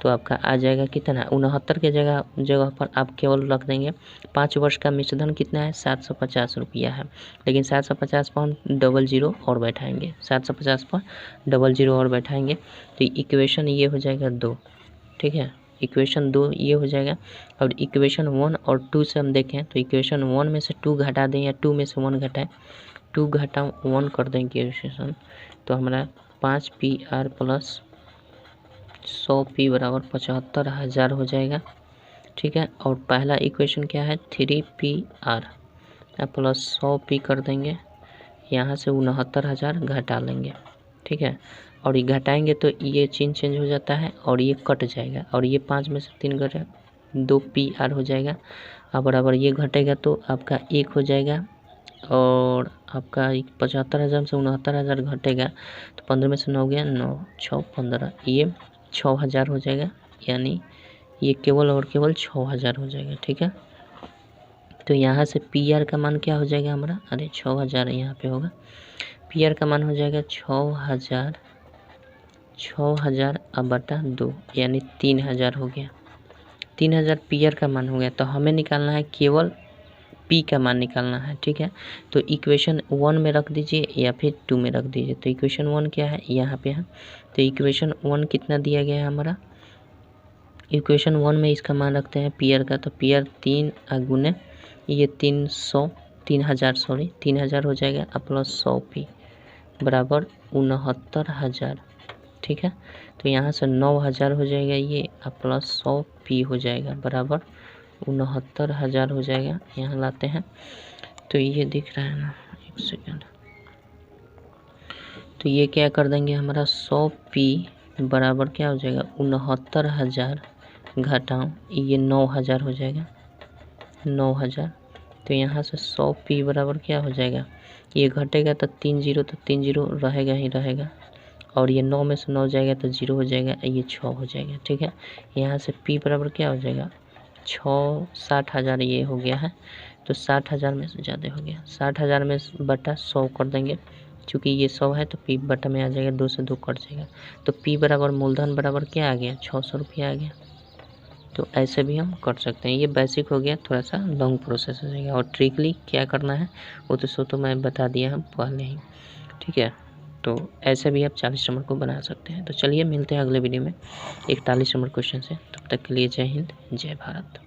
तो आपका आ जाएगा कितना, 69 के जगह पर आप केवल रख देंगे 5 वर्ष का मिश्रधन कितना है 750 रुपया है, लेकिन 750 पर हम 00 और बैठाएंगे, 750 पर 00 और बैठाएंगे तो इक्वेशन ये हो जाएगा 2, ठीक है, इक्वेशन 2 ये हो जाएगा। और इक्वेशन 1 और 2 से हम देखें तो इक्वेशन 1 में से 2 घटा दें या 2 में से 1 घटाएं, 2 घटा 1 कर देंगे इक्वेशन तो हमारा 5PR प्लस 100P बराबर 75,000 हो जाएगा, ठीक है। और पहला इक्वेशन क्या है 3PR प्लस 100P कर देंगे, यहाँ से 69,000 घटा लेंगे, ठीक है। और ये घटाएंगे तो ये चिन्ह चेंज हो जाता है और ये कट जाएगा और ये 5 में से 3 घटे 2PR हो जाएगा, अब बराबर ये घटेगा तो आपका 1 हो जाएगा और आपका 75,000 से 69,000 घटेगा तो 15 में से 9 गया 9 6 15, ये 6,000 हो जाएगा, यानी ये केवल और केवल 6,000 हो जाएगा, ठीक है। तो यहाँ से PR का मान क्या हो जाएगा हमारा, अरे 6,000 यहाँ पे होगा, PR का मान हो जाएगा 6,000 अब बटा 2 यानी 3,000 हो गया, 3,000 PR का मान हो गया। तो हमें निकालना है केवल P का मान निकालना है, ठीक है। तो इक्वेशन 1 में रख दीजिए या फिर 2 में रख दीजिए, तो इक्वेशन 1 क्या है यहाँ पे है, तो इक्वेशन 1 कितना दिया गया है हमारा, इक्वेशन 1 में इसका मान रखते हैं PR का, तो PR 3 गुने ये 3,000 हो जाएगा प्लस 100P बराबर 69,000, ठीक है। तो यहाँ से 9,000 हो जाएगा ये प्लस 100P हो जाएगा बराबर 69,000 हो जाएगा, यहाँ लाते हैं तो ये दिख रहा है ना, एक सेकेंड, तो ये क्या कर देंगे हमारा 100P बराबर क्या हो जाएगा 69,000 घटाओ ये 9,000 हो जाएगा 9,000, तो यहाँ से 100P बराबर क्या हो जाएगा, ये घटेगा तो 3 0 रहेगा ही रहेगा और ये 9 में से 9 जाएगा तो 0 हो जाएगा, ये 6 हो जाएगा, ठीक है। यहाँ से P बराबर क्या हो जाएगा 60,000 ये हो गया है, तो 60,000 में से ज़्यादा हो गया, 60,000 में बटा 100 कर देंगे, चूँकि ये 100 है तो P बटा में आ जाएगा 2 से 2 कट जाएगा, तो P बराबर मूलधन बराबर क्या आ गया 600 रुपया आ गया। तो ऐसे भी हम कर सकते हैं, ये बेसिक हो गया, थोड़ा सा लॉन्ग प्रोसेस हो जाएगा और ट्रिकली क्या करना है वो तो मैं बता दिया हम पहले ही, ठीक है। तो ऐसे भी आप 40 नंबर को बना सकते हैं। तो चलिए मिलते हैं अगले वीडियो में 41 नंबर क्वेश्चन से, तब तक के लिए जय हिंद जय भारत।